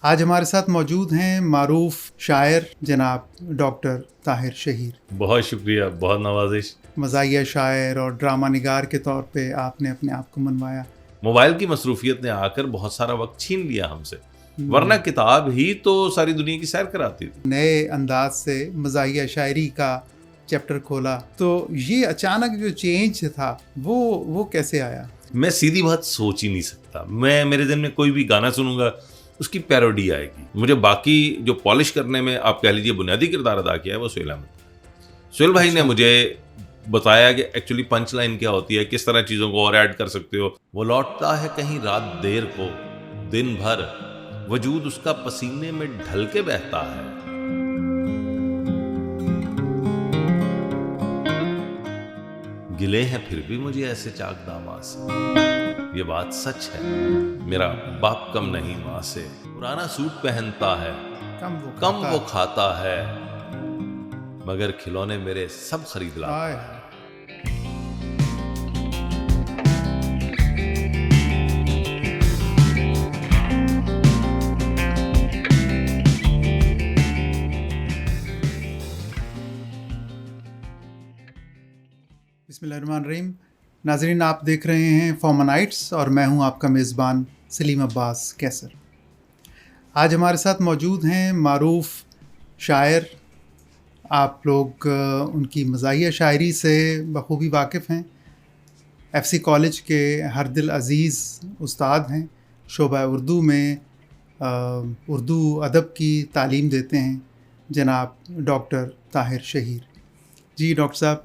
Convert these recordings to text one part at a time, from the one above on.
आज हमारे साथ मौजूद हैं मारूफ शायर जनाब डॉक्टर ताहिर शहीर। बहुत शुक्रिया, बहुत नवाजिश। मज़ाहिया शायर और ड्रामा निगार के तौर पे आपने अपने आप को मनवाया। मोबाइल की मसरूफियत ने आकर बहुत सारा वक्त छीन लिया हमसे, वरना किताब ही तो सारी दुनिया की सैर कराती थी। नए अंदाज से मज़ाहिया शायरी का चैप्टर खोला, तो ये अचानक जो चेंज था वो कैसे आया? मैं सीधी बात सोच ही नहीं सकता। मेरे दिन में कोई भी गाना सुनूंगा, उसकी पैरोडी आएगी। मुझे बाकी जो पॉलिश करने में आप कह लीजिए बुनियादी किरदार अदा किया है वो सुहेल अहमद। सुहेल भाई ने मुझे बताया कि एक्चुअली पंच लाइन क्या होती है, किस तरह चीज़ों को और ऐड कर सकते हो। वो लौटता है कहीं रात देर को, दिन भर वजूद उसका पसीने में ढल के बहता है। गिले हैं फिर भी मुझे ऐसे चाक दामा से, ये बात सच है मेरा बाप कम नहीं माँ से। पुराना सूट पहनता है, कम वो खाता है, मगर खिलौने मेरे सब खरीद लाता है। बिस्मिल्लाहिर्रहमानिर्रहीम। नाज़रीन, आप देख रहे हैं फॉर्मनाइट्स और मैं हूं आपका मेज़बान सलीम अब्बास कैसर। आज हमारे साथ मौजूद हैं मारूफ शायर। आप लोग उनकी मज़ाहिया शायरी से बखूबी वाकिफ़ हैं। एफसी कॉलेज के हरदिल अज़ीज़ उस्ताद हैं। शोबा उर्दू में उर्दू अदब की तालीम देते हैं जनाब डॉक्टर ताहिर शहीर। जी डॉक्टर साहब,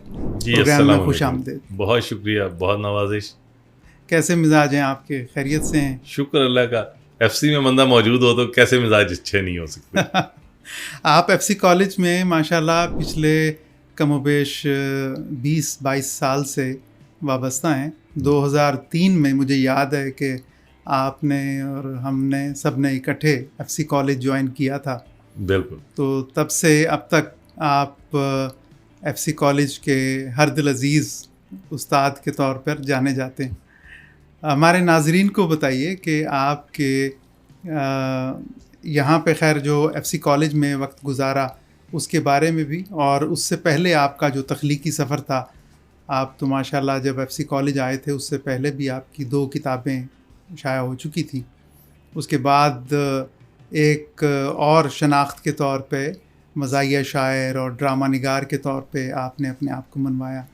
प्रोग्राम में खुश आमदीद। बहुत शुक्रिया, बहुत नवाजिश। कैसे मिजाज हैं आपके? खैरियत से हैं? शुक्र अल्लाह का। एफसी में बंदा मौजूद हो तो कैसे मिजाज अच्छे नहीं हो सकते। आप एफसी कॉलेज में माशाल्लाह पिछले कमोबेश 20-22 साल से वाबस्ता हैं। 2003 में मुझे याद है कि आपने और हमने सब ने इकट्ठे एफसी कॉलेज ज्वाइन किया था। बिल्कुल। तो तब से अब तक आप एफसी कॉलेज के हरदिल अज़ीज़ उस्ताद के तौर पर जाने जाते हैं। हमारे नाज़रीन को बताइए कि आपके यहाँ पे खैर जो एफसी कॉलेज में वक्त गुजारा उसके बारे में भी, और उससे पहले आपका जो तख्लीकी सफ़र था। आप तो माशाल्लाह जब एफसी कॉलेज आए थे उससे पहले भी आपकी 2 किताबें शाया हो चुकी थी। उसके बाद एक और शनाख्त के तौर पे मज़ाहिया शायर और ड्रामा निगार के तौर पे आपने अपने आप को मनवाया।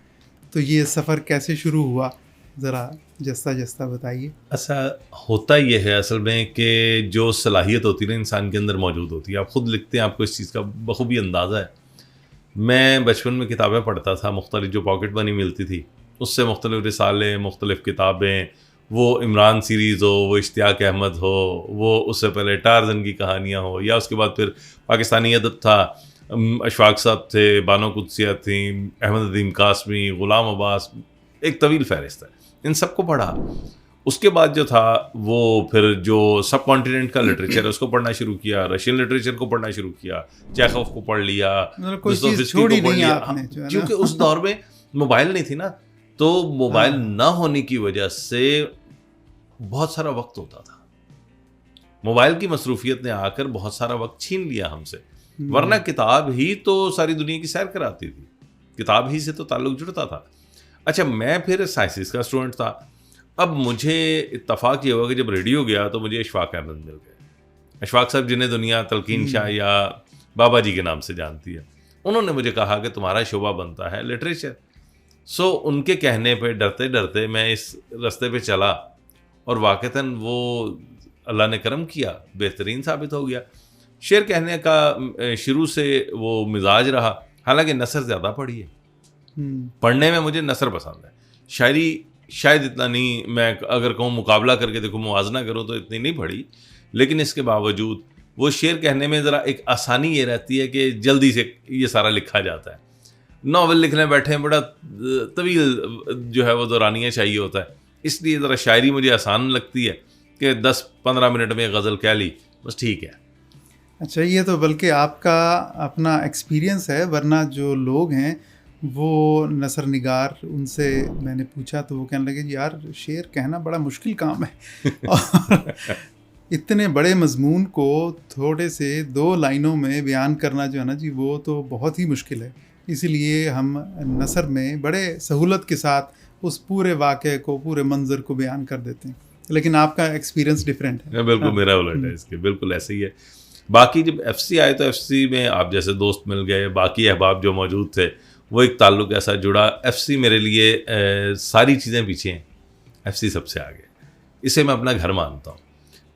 तो ये सफ़र कैसे शुरू हुआ, ज़रा जस्ता जस्ता बताइए। ऐसा होता ये है असल में कि जो सलाहियत होती है ना इंसान के अंदर मौजूद होती है। आप ख़ुद लिखते हैं, आपको इस चीज़ का बखूबी अंदाज़ा है। मैं बचपन में किताबें पढ़ता था, मुख्तलिफ जो पॉकेट मनी मिलती थी उससे मुख्तलिफ रिसाले, मुख्तलिफ किताबें, वो इमरान सीरीज़ हो, वो इश्तियाक अहमद हो, वो उससे पहले टार्ज़न की कहानियाँ हो, या उसके बाद फिर पाकिस्तानी अदब था, अशफाक साहब थे, बानो कुद्सिया थी, अहमद अदीम कासमी, ग़ुलाम अब्बास, एक तवील फ़हरिस्त है। इन सब को पढ़ा। उसके बाद जो था वो फिर जो सब कॉन्टिनेंट का लिटरेचर है उसको पढ़ना शुरू किया, रशियन लिटरेचर को पढ़ना शुरू किया, चेखोव को पढ़ लिया, दोस्तोयेव्स्की को पढ़ लिया। क्योंकि उस दौर में मोबाइल नहीं थी ना, तो मोबाइल ना होने की वजह से बहुत सारा वक्त होता था। मोबाइल की मसरूफियत ने आकर बहुत सारा वक्त छीन लिया हमसे, वरना किताब ही तो सारी दुनिया की सैर कराती थी। किताब ही से तो ताल्लुक जुड़ता था। अच्छा, मैं फिर साइंसेस का स्टूडेंट था। अब मुझे इत्तफाक ये हुआ कि जब रेडियो गया तो मुझे अशफाक अहमद मिल गए। अशफाक साहब जिन्हें दुनिया तलकीन शाह या बाबा जी के नाम से जानती है, उन्होंने मुझे कहा कि तुम्हारा शोबा बनता है लिटरेचर। सो उनके कहने पे डरते डरते मैं इस रास्ते पे चला और वाक़तन वो अल्लाह ने करम किया, बेहतरीन साबित हो गया। शेर कहने का शुरू से वो मिजाज रहा, हालांकि नसर ज़्यादा पढ़ी है। पढ़ने में मुझे नसर पसंद है, शायरी शायद इतना नहीं, मैं अगर कहूँ मुकाबला करके देखो, मुआजना करो तो इतनी नहीं पढ़ी, लेकिन इसके बावजूद वो शेर कहने में ज़रा एक आसानी ये रहती है कि जल्दी से ये सारा लिखा जाता है। नावल लिखने बैठे हैं, बड़ा तवील जो है वो दौरानिया चाहिए होता है, इसलिए ज़रा शायरी मुझे आसान लगती है कि 10-15 मिनट में गज़ल कह ली, बस ठीक है। अच्छा, ये तो बल्कि आपका अपना एक्सपीरियंस है, वरना जो लोग हैं वो नसर निगार, उनसे मैंने पूछा तो वो कहने लगे यार शेर कहना बड़ा मुश्किल काम है। और इतने बड़े मजमून को थोड़े से 2 लाइनों में बयान करना जो है ना जी, वो तो बहुत ही मुश्किल है। इसीलिए हम नसर में बड़े सहूलत के साथ उस पूरे वाक़े को, पूरे मंज़र को बयान कर देते हैं। लेकिन आपका एक्सपीरियंस डिफरेंट है। बिल्कुल मेरा उलट है इसके, बिल्कुल ऐसे ही है। बाकी जब एफसी आए तो एफसी में आप जैसे दोस्त मिल गए, बाकी अहबाब जो मौजूद थे, वो एक ताल्लुक़ ऐसा जुड़ा। एफसी मेरे लिए सारी चीज़ें पीछे हैं, एफसी सबसे आगे, इसे मैं अपना घर मानता हूँ।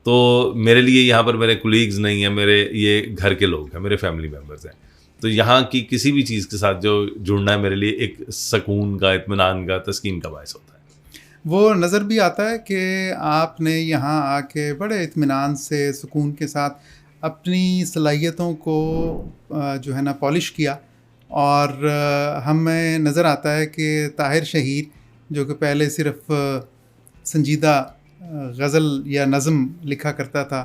तो मेरे लिए यहाँ पर मेरे कुलीग्स नहीं हैं, मेरे ये घर के लोग हैं, मेरे फैमिली मेम्बर्स हैं। तो यहाँ की किसी भी चीज़ के साथ जो जुड़ना है मेरे लिए एक सुकून का, इत्मीनान का, तस्कीन का बायस होता है। वो नज़र भी आता है कि आपने यहाँ आके बड़े इत्मीनान से, सुकून के साथ अपनी सलाहियतों को जो है ना पॉलिश किया। और हमें नज़र आता है कि ताहिर शहीर, जो कि पहले सिर्फ संजीदा गज़ल या नज़म लिखा करता था,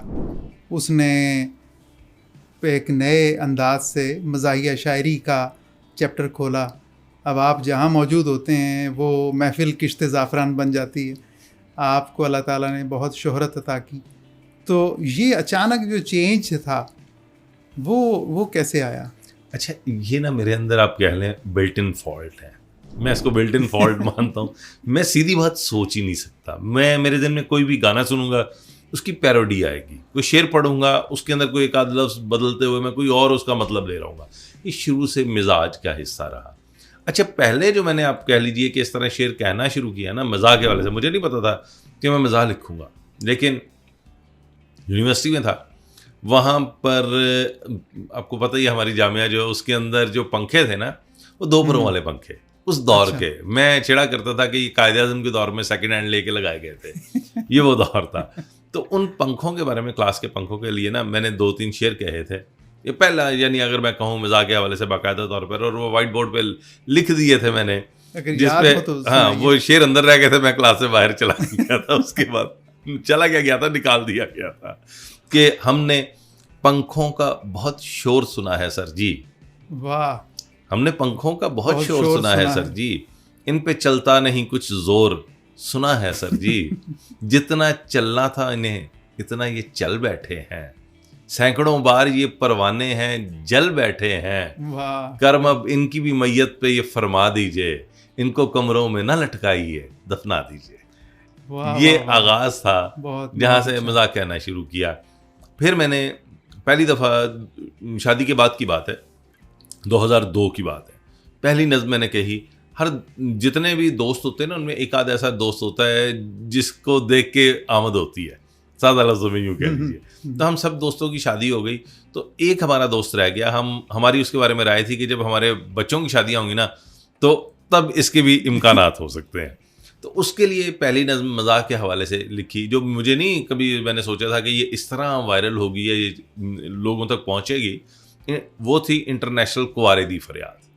उसने एक नए अंदाज से मज़ाहिया शायरी का चैप्टर खोला। अब आप जहाँ मौजूद होते हैं वो महफ़िल किश्त ज़ाफ़रान बन जाती है। आपको अल्लाह ताला ने बहुत शोहरत अता की। तो ये अचानक जो चेंज था वो कैसे आया? अच्छा, ये ना मेरे अंदर आप कह लें बिल्ट इन फॉल्ट है। मैं इसको बिल्ट इन फॉल्ट मानता हूँ। मैं सीधी बात सोच ही नहीं सकता। मैं मेरे दिन में कोई भी गाना सुनूंगा, उसकी पैरोडी आएगी। कोई शेर पढ़ूंगा, उसके अंदर कोई एक आध लफ्ज़ बदलते हुए मैं कोई और उसका मतलब ले रहा हूँगा। ये शुरू से मिजाज का हिस्सा रहा। अच्छा, पहले जो मैंने आप कह लीजिए कि इस तरह शेर कहना शुरू किया ना मज़ाह के वाले से, मुझे नहीं पता था कि मैं मज़ाह लिखूँगा। लेकिन यूनिवर्सिटी में था, वहाँ पर आपको पता ही हमारी जामिया जो है उसके अंदर जो पंखे थे ना, वो 2 परों वाले पंखे उस दौर के। मैं चिढ़ा करता था कि ये कायदे-आज़म के दौर में सेकंड हैंड लेके लगाए गए थे। ये वो दौर था। तो उन पंखों के बारे में, क्लास के पंखों के लिए ना मैंने 2-3 शेर कहे थे। ये पहला, यानी अगर मैं कहूँ मज़ाक के हवाले से बाकायदा तौर पर, और वो वाइट बोर्ड पे लिख दिए थे मैंने, जिसपे हाँ वो शेर अंदर रह गए थे। मैं क्लास से बाहर चला गया था, उसके बाद चला गया था, निकाल दिया गया था कि हमने पंखों का बहुत शोर सुना है सर जी। वाह! हमने पंखों का बहुत शोर सुना है सर जी, इन पे चलता नहीं कुछ जोर सुना है सर जी। जितना चलना था इन्हें इतना ये चल बैठे हैं, सैकड़ों बार ये परवाने हैं जल बैठे हैं। वाह! कर्म अब इनकी भी मैयत पे ये फरमा दीजिए, इनको कमरों में न लटकाइए, दफना दीजिए। ये आगाज था जहाँ से मजाक कहना शुरू किया। फिर मैंने पहली दफ़ा, शादी के बाद की बात है, 2002 की बात है, पहली नज़्म मैंने कही। हर जितने भी दोस्त होते हैं ना, उनमें एक आध ऐसा दोस्त होता है जिसको देख के आमद होती है, सादा लफ्ज़ों में यूँ कह लीजिए। तो हम सब दोस्तों की शादी हो गई, तो एक हमारा दोस्त रह गया। हमारी उसके बारे में राय थी कि जब हमारे बच्चों की शादियाँ होंगी ना, तो तब इसके भी इम्कानात हो सकते हैं। तो उसके लिए पहली नज़्म मज़ाक के हवाले से लिखी, जो मुझे नहीं कभी मैंने सोचा था कि ये इस तरह वायरल होगी या ये लोगों तक पहुँचेगी। वो थी इंटरनेशनल कुंवारे दी फरियाद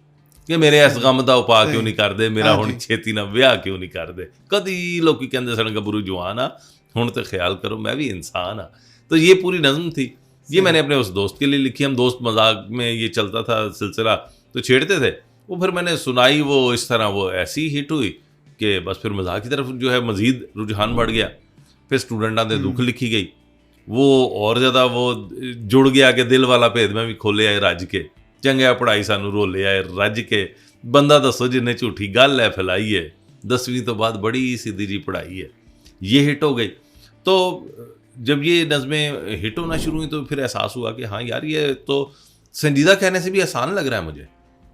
कि मेरे ऐस गम दा उपा क्यों नहीं कर दे, मेरा हुण छेती ना ब्याह क्यों नहीं कर दे, कदी लोग कहते सन गबरू जवान आ, हुण तो ख्याल करो मैं भी इंसान आ। तो ये पूरी नज़्म थी, ये मैंने अपने उस दोस्त के लिए लिखी। हम दोस्त मजाक में ये चलता था सिलसिला, तो छेड़ते थे वो, फिर मैंने सुनाई, वो इस तरह वो ऐसी हिट हुई कि बस फिर मजाक की तरफ जो है मज़ीद रुझान बढ़ गया। फिर स्टूडेंटां दे दुख लिखी गई, वो और ज़्यादा वो जुड़ गया कि दिल वाला भेद में भी खोले आए रज के, चंगा पढ़ाई सानू रोले आए रज के, बंदा दसो जिन्हें झूठी गल है फैलाई है, 10वीं तो बाद बड़ी सीधी जी पढ़ाई है। ये हिट हो गई। तो जब ये नज़में हिट होना शुरू हुई तो फिर एहसास हुआ कि हाँ यार, ये तो संजीदा कहने से भी आसान लग रहा है मुझे,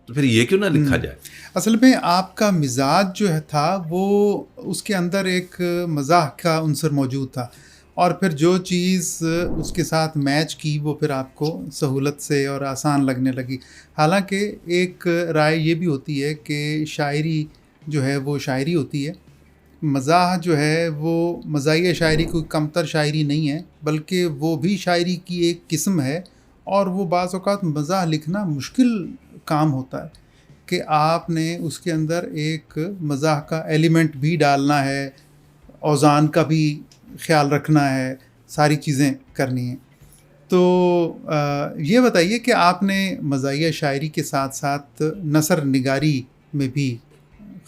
तो फिर ये क्यों ना लिखा जाए। असल में आपका मिजाज जो है था, वो उसके अंदर एक मज़ाह का उनसर मौजूद था, और फिर जो चीज़ उसके साथ मैच की वो फिर आपको सहूलत से और आसान लगने लगी। हालांकि एक राय ये भी होती है कि शायरी जो है वो शायरी होती है, मज़ाह जो है वो मज़ाहिया शायरी कोई कमतर शायरी नहीं है, बल्कि वो भी शायरी की एक किस्म है। और वो बाज़ औक़ात मज़ाह लिखना मुश्किल काम होता है कि आपने उसके अंदर एक मज़ाह का एलिमेंट भी डालना है, औज़ान का भी ख़्याल रखना है, सारी चीज़ें करनी हैं। तो ये बताइए कि आपने मज़ाहिया शायरी के साथ साथ नसर निगारी में भी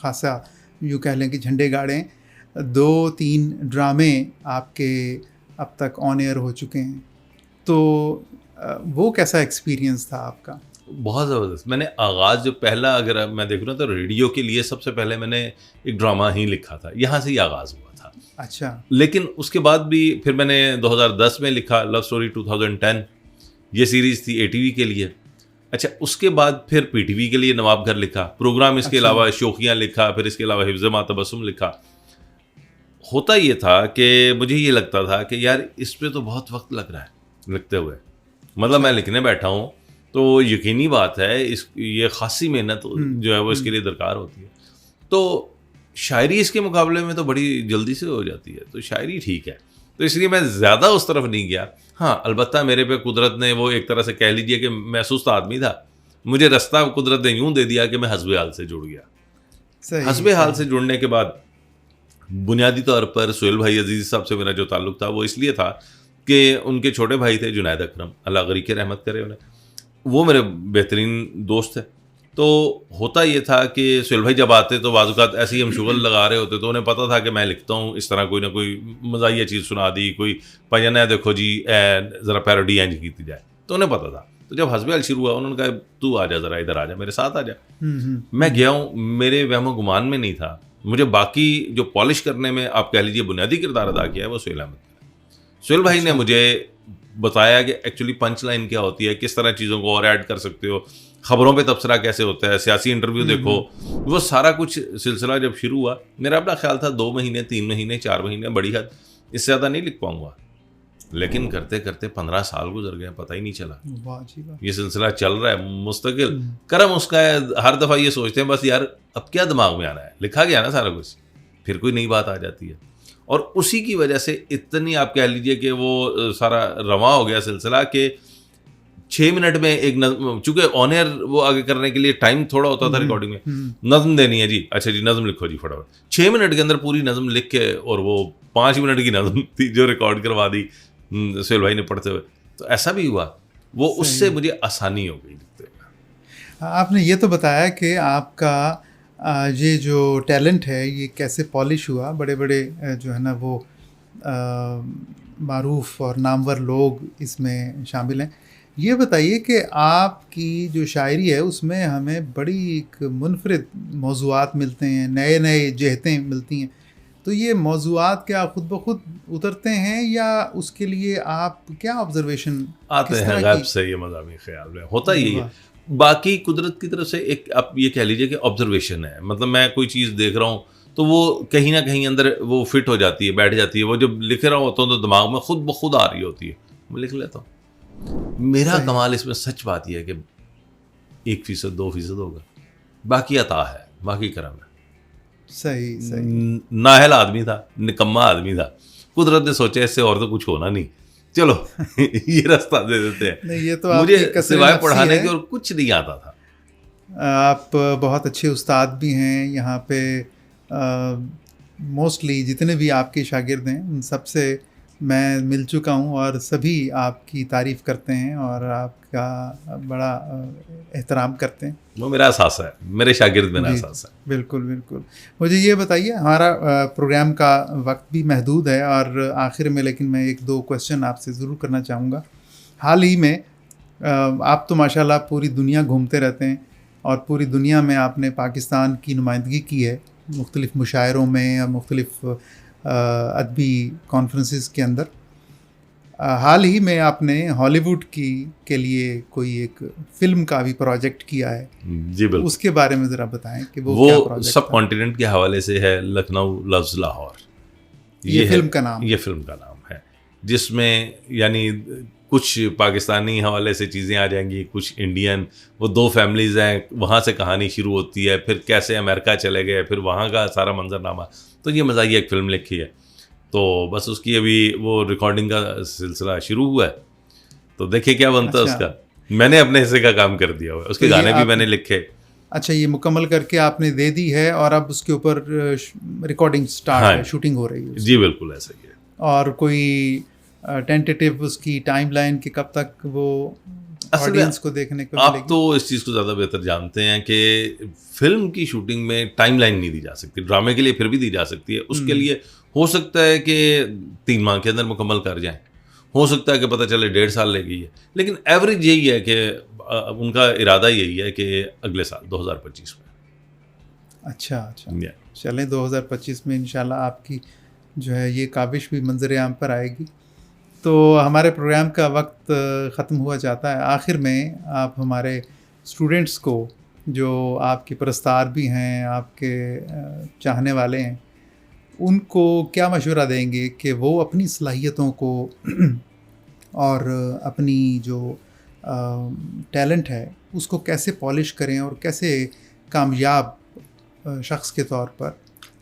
ख़ासा यूँ कह लें कि झंडे गाड़े, 2-3 ड्रामे आपके अब तक ऑन एयर हो चुके हैं, तो वो कैसा एक्सपीरियंस था आपका? बहुत ज़बरदस्त। मैंने आगाज़ जो पहला, अगर मैं देखूँ ना, तो रेडियो के लिए सबसे पहले मैंने एक ड्रामा ही लिखा था, यहाँ से ही आगाज़ हुआ था। अच्छा। लेकिन उसके बाद भी फिर मैंने 2010 में लिखा लव स्टोरी 2010, ये सीरीज़ थी ATV के लिए। अच्छा, उसके बाद फिर PTV के लिए नवाब घर लिखा, प्रोग्राम इसके अच्छा। अलावा शोखियाँ लिखा, फिर इसके अलावा हिफ्ज़ मातबसुम लिखा। होता ये था कि मुझे ये लगता था कि यार इस पे तो बहुत वक्त लग रहा है लिखते हुए, मतलब मैं लिखने बैठा हूँ तो यकीनी बात है ये खासी मेहनत जो है वो इसके लिए दरकार होती है। तो शायरी इसके मुकाबले में तो बड़ी जल्दी से हो जाती है, तो शायरी ठीक है, तो इसलिए मैं ज़्यादा उस तरफ नहीं गया। हाँ, अलबत्ता मेरे पे कुदरत ने वो एक तरह से कह लीजिए कि मैं सुस्त आदमी था, मुझे रास्ता कुदरत ने यूँ दे दिया कि मैं हस्बे हाल से जुड़ गया। हस्बे हाल से जुड़ने के बाद बुनियादी तौर पर सोहेल भाई अजीज़ साहब से मेरा जो ताल्लुक़ था वो इसलिए था कि उनके छोटे भाई थे जुनैद अकरम, अल्लाह गरीक़ रहमत करे उन्हें, वो मेरे बेहतरीन दोस्त थे। तो होता ये था कि सोहेल भाई जब आते तो बाज़-औक़ात ऐसे ही हम शुगल लगा रहे होते, तो उन्हें पता था कि मैं लिखता हूँ, इस तरह कोई ना कोई मज़ाहिया चीज़ सुना दी, कोई भजन है देखो जी ज़रा पैरोडी इंज की जाए, तो उन्हें पता था। तो जब हस्बे हाल शुरू हुआ उन्होंने कहा तू आ जा, ज़रा इधर आ जा, मेरे साथ आ जा। मैं गया हूँ, मेरे वहमो गुमान में नहीं था, मुझे बाकी जो पॉलिश करने में आप कह लीजिए बुनियादी किरदार अदा किया है वो सोहेल अहमद ने। सोहेल भाई ने मुझे बताया कि एक्चुअली पंच लाइन क्या होती है, किस तरह चीज़ों को और ऐड कर सकते हो, खबरों पे तबसरा कैसे होता है, सियासी इंटरव्यू देखो, वो सारा कुछ सिलसिला जब शुरू हुआ, मेरा अपना ख्याल था 2 महीने 3 महीने 4 महीने बड़ी हद, इससे ज़्यादा नहीं लिख पाऊंगा। लेकिन करते करते 15 साल गुजर गए, पता ही नहीं चला। वाह जी वाह। ये सिलसिला चल रहा है मुस्तकिल। करम उसका है, हर दफ़ा ये सोचते हैं बस यार अब क्या दिमाग में आना है, लिखा गया ना सारा कुछ, फिर कोई नई बात आ जाती है। और उसी की वजह से इतनी आप कह लीजिए कि वो सारा रवां हो गया सिलसिला कि 6 मिनट में एक नज़्म, चूँकि ऑन एयर वो आगे करने के लिए टाइम थोड़ा होता था रिकॉर्डिंग में, नज़्म देनी है जी, अच्छा जी नज़्म लिखो जी फटाफट, 6 मिनट के अंदर पूरी नज़्म लिख के, और वो 5 मिनट की नज़्म थी जो रिकॉर्ड करवा दी सोहेल भाई ने पढ़ते हुए, तो ऐसा भी हुआ, वो उससे मुझे आसानी हो गई लिखते हुए। आपने ये तो बताया कि आपका ये जो टैलेंट है ये कैसे पॉलिश हुआ, बड़े बड़े जो है ना वो मारूफ और नामवर लोग इसमें शामिल हैं। ये बताइए कि आपकी जो शायरी है उसमें हमें बड़ी एक मुनफरिद मौज़ूआत मिलते हैं, नए नए जहतें मिलती हैं, तो ये मौज़ूआत क्या खुद ब खुद उतरते हैं या उसके लिए आप क्या ऑब्जर्वेशन आते हैं गायब से, ये मज़ामी ख्याल में होता यही है। बाकी कुदरत की तरफ से एक आप ये कह लीजिए कि ऑब्जर्वेशन है, मतलब मैं कोई चीज़ देख रहा हूँ तो वो कहीं ना कहीं अंदर वो फिट हो जाती है, बैठ जाती है, वो जब लिख रहा होता हूँ तो दिमाग में खुद ब खुद आ रही होती है, मैं लिख लेता हूँ। मेरा कमाल इसमें सच बात यह है कि 1% 2% होगा, बाकी अता है, बाकी करम है। सही नाहल आदमी था, निकम्मा आदमी था, कुदरत ने सोचा इससे और तो कुछ होना नहीं, चलो ये रास्ता दे देते हैं। नहीं, ये तो मुझे सिवाय पढ़ाने के और कुछ नहीं आता था। आप बहुत अच्छे उस्ताद भी हैं यहाँ पे, मोस्टली जितने भी आपके शागिर्द हैं उन सब से मैं मिल चुका हूँ और सभी आपकी तारीफ़ करते हैं और आपका बड़ा एहतराम करते हैं। वो मेरा एहसास है, मेरे शागिर्द मेरा एहसास है। बिल्कुल बिल्कुल। मुझे ये बताइए, हमारा प्रोग्राम का वक्त भी महदूद है और आखिर में लेकिन मैं 1-2 क्वेश्चन आपसे ज़रूर करना चाहूँगा। हाल ही में आप तो माशाल्लाह पूरी दुनिया घूमते रहते हैं और पूरी दुनिया में आपने पाकिस्तान की नुमाइंदगी की है मुख्तलिफ़ मुशायरों में और मुख्तलिफ़ अदबी कॉन्फ्रेंसेस के अंदर। हाल ही में आपने हॉलीवुड के लिए कोई एक फ़िल्म का भी प्रोजेक्ट किया है। जी बिल्कुल, उसके बारे में ज़रा बताएं कि वो क्या प्रोजेक्ट सब कॉन्टिनेंट के हवाले से है, लखनऊ लव्स लाहौर, ये फिल्म का नाम, ये फिल्म का नाम है, जिसमें यानी कुछ पाकिस्तानी हवाले से चीज़ें आ जाएंगी, कुछ इंडियन, वो 2 फैमिलीज़ हैं, वहाँ से कहानी शुरू होती है, फिर कैसे अमेरिका चले गए, फिर वहाँ का सारा मंजरनामा, तो ये मज़ाहिया एक फ़िल्म लिखी है। तो बस उसकी अभी वो रिकॉर्डिंग का सिलसिला शुरू हुआ है, तो देखिए क्या बनता है उसका। मैंने अपने हिस्से का काम कर दिया हुआ है, उसके तो गाने भी मैंने लिखे। अच्छा, ये मुकम्मल करके आपने दे दी है और अब उसके ऊपर रिकॉर्डिंग स्टार्ट है, शूटिंग हो रही है? जी बिल्कुल ऐसा ही है। और कोई टेंटेटिव उसकी टाइमलाइन कि कब तक वो ऑडियंस को देखने को मिलेगी? आप तो इस चीज़ को ज़्यादा बेहतर जानते हैं कि फिल्म की शूटिंग में टाइमलाइन नहीं दी जा सकती, ड्रामे के लिए फिर भी दी जा सकती है, उसके लिए हो सकता है कि 3 माह के अंदर मुकम्मल कर जाएं, हो सकता है कि पता चले 1.5 साल लगेगी है, लेकिन एवरेज यही है कि उनका इरादा यही है कि अगले साल 2025 में। अच्छा चलें 2025 में इंशाल्लाह आपकी जो है ये काविश भी मंजर आम पर आएगी। तो हमारे प्रोग्राम का वक्त ख़त्म हुआ जाता है। आखिर में आप हमारे स्टूडेंट्स को, जो आपके परस्तार भी हैं, आपके चाहने वाले हैं, उनको क्या मशवरा देंगे कि वो अपनी सलाहियतों को और अपनी जो टैलेंट है उसको कैसे पॉलिश करें और कैसे कामयाब शख्स के तौर पर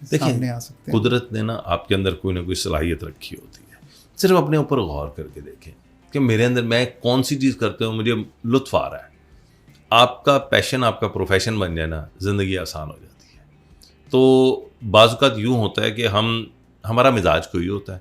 सामने आ सकते हैं? कुदरत ने ना आपके अंदर कोई ना कोई सलाहियत रखी होती है, सिर्फ अपने ऊपर गौर करके देखें कि मेरे अंदर मैं कौन सी चीज़ करते हूँ मुझे लुत्फ़ आ रहा है। आपका पैशन आपका प्रोफेशन बन जाए ना, ज़िंदगी आसान हो जाती है। तो बाज़ औक़ात यूँ होता है कि हमारा मिजाज कोई होता है,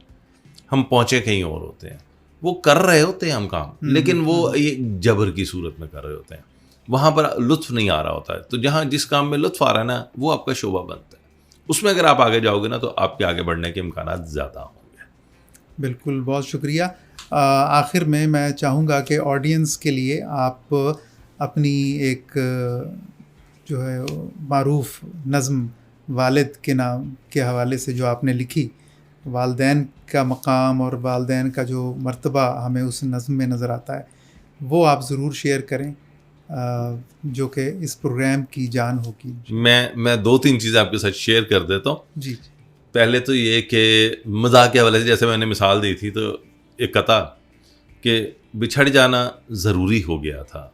हम पहुँचे कहीं और होते हैं, वो कर रहे होते हैं हम काम, लेकिन वो ये जबर की सूरत में कर रहे होते हैं, वहाँ पर लुत्फ़ नहीं आ रहा होता है। तो जहाँ जिस काम में लुत्फ़ आ रहा है ना, वो आपका शोभा बनता है, उसमें अगर आप आगे जाओगे ना तो आपके आगे बढ़ने के इम्कानात ज़्यादा होंगे। बिल्कुल, बहुत शुक्रिया। आखिर में मैं चाहूँगा कि ऑडियंस के लिए आप अपनी एक जो है मारूफ नज़्म वालिद के नाम के हवाले से जो आपने लिखी, वालदैन का मकाम और वालदैन का जो मर्तबा हमें उस नज़्म में नज़र आता है, वो आप ज़रूर शेयर करें, जो कि इस प्रोग्राम की जान होगी। मैं 2-3 चीज़ें आपके साथ शेयर कर देता हूँ। जी। पहले तो ये कि मज़ाक के हवाले से जैसे मैंने मिसाल दी थी, तो एक कथा कि बिछड़ जाना ज़रूरी हो गया था।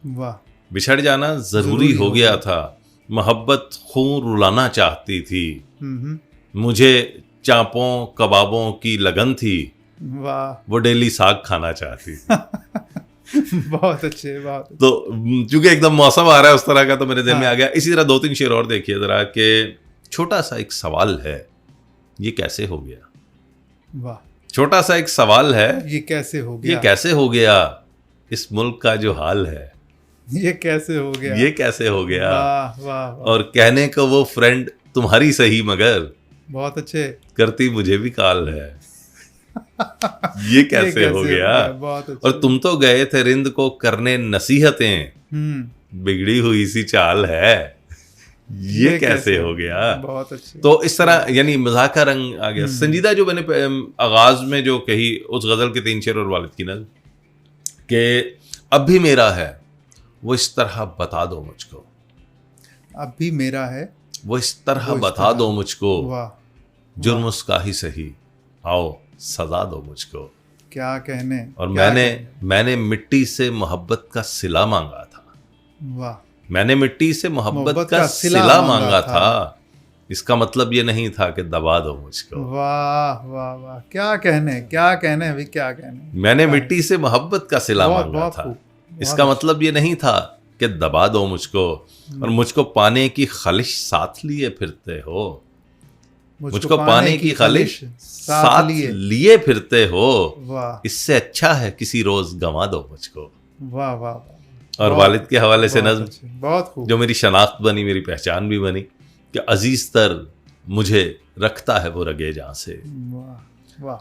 वाह। बिछड़ जाना ज़रूरी हो गया था, मोहब्बत खून रुलाना चाहती थी, मुझे चाँपों कबाबों की लगन थी, वाह, वो डेली साग खाना चाहती थी। बहुत अच्छे, बहुत अच्छे। तो चूंकि एकदम मौसम आ रहा है उस तरह का, तो मेरे दिल में आ गया। इसी तरह 2-3 शेर और देखिए ज़रा कि छोटा सा एक सवाल है, ये कैसे हो गया। वाह। छोटा सा एक सवाल है, ये कैसे हो गया, ये कैसे हो गया, इस मुल्क का जो हाल है, ये कैसे हो गया, ये कैसे हो गया। वाह वाह वाह। और कहने को वो फ्रेंड तुम्हारी सही, मगर बहुत अच्छे, करती मुझे भी काल है। ये कैसे हो गया। और तुम तो गए थे रिंद को करने नसीहतें, बिगड़ी हुई सी चाल है, ये कैसे हो गया। बहुत अच्छे। तो इस तरह यानी मजाक का रंग आ गया। संजीदा जो मैंने आगाज में जो कही उस गजल के 3 शेर और वालिद की नज़्म कि अब भी मेरा है वो इस तरह बता दो मुझको, अब भी मेरा है वो इस तरह बता दो मुझको, जुर्म उसका ही सही, आओ सजा दो मुझको। क्या कहने। और मैंने मिट्टी से मोहब्बत का सिला मांगा था। वाह। मैंने मिट्टी से मोहब्बत का सिला मांगा था, इसका मतलब ये नहीं था कि दबा दो मुझको। वाह वाह वाह, क्या कहने, क्या कहने अभी, क्या कहने। मैंने मिट्टी से मोहब्बत का सिला मांगा था, इसका मतलब ये नहीं था कि दबा दो मुझको। और मुझको पाने की खलिश साथ लिए फिरते हो, मुझको पाने की खलिश साथ लिए फिरते हो, इससे अच्छा है किसी रोज गंवा दो मुझको। वाह वाह। और वालिद के हवाले से नज़्म बहुत खूब, जो मेरी शनाख्त बनी, मेरी पहचान भी बनी कि अजीज तर मुझे रखता है वो रगे जां से। वाह वाह।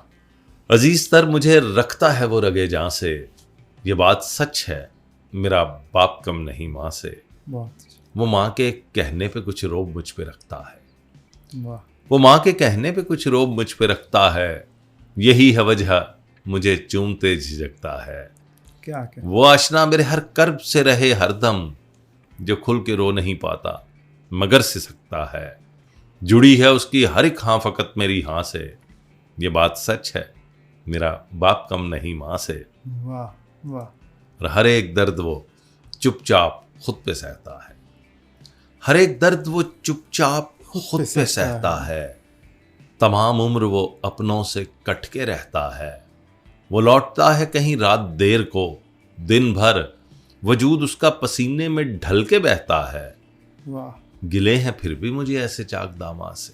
अजीज तर मुझे रखता है वो रगे जां से, ये बात सच है मेरा बाप कम नहीं माँ से। वो माँ के कहने पे कुछ रोब मुझ पे रखता है। वाह। वो माँ के कहने पे कुछ रोब मुझ पे रखता है, यही है वजह मुझे चूमते झिझकता है। क्या वो आशना मेरे हर कर्ब से रहे हरदम, जो खुल के रो नहीं पाता मगर से सकता है, जुड़ी है उसकी हर एक हाँ फकत मेरी हाँ से, ये बात सच है मेरा बाप कम नहीं माँ से। वाह वाह। और हर एक दर्द वो चुपचाप खुद पे सहता है, हर एक दर्द वो चुपचाप खुद पे सहता है, तमाम उम्र वो अपनों से कट के रहता है, वो लौटता है कहीं रात देर को, दिन भर वजूद उसका पसीने में ढल के बहता है। वाह। गिले हैं फिर भी मुझे ऐसे चाक दामा से,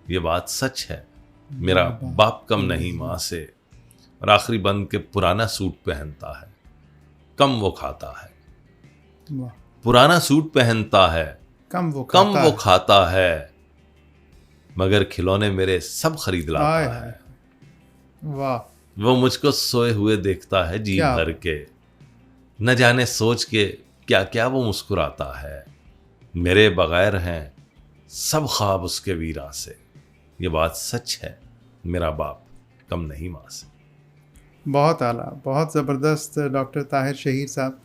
ये बात सच है मेरा बाप कम नहीं माँ से। और आखिरी बंद के पुराना सूट पहनता है, कम वो खाता है। पुराना सूट पहनता है, कम वो खाता है, मगर खिलौने मेरे सब खरीद हाय लाता हाय, है। वाह, वो मुझको सोए हुए देखता है जी क्या भर के, न जाने सोच के क्या क्या वो मुस्कुराता है। मेरे बगैर हैं सब ख्वाब उसके वीरा से, ये बात सच है मेरा बाप कम नहीं माँ से। बहुत आला, बहुत ज़बरदस्त डॉक्टर ताहिर शहीर साहब,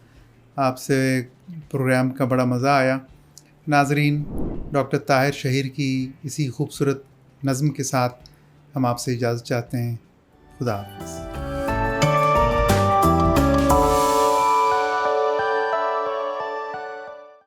आपसे प्रोग्राम का बड़ा मज़ा आया। नाजरीन, डॉक्टर ताहिर शहीर की इसी खूबसूरत नज़्म के साथ हम आपसे इजाज़त चाहते हैं। खुदा हाफ़िज़।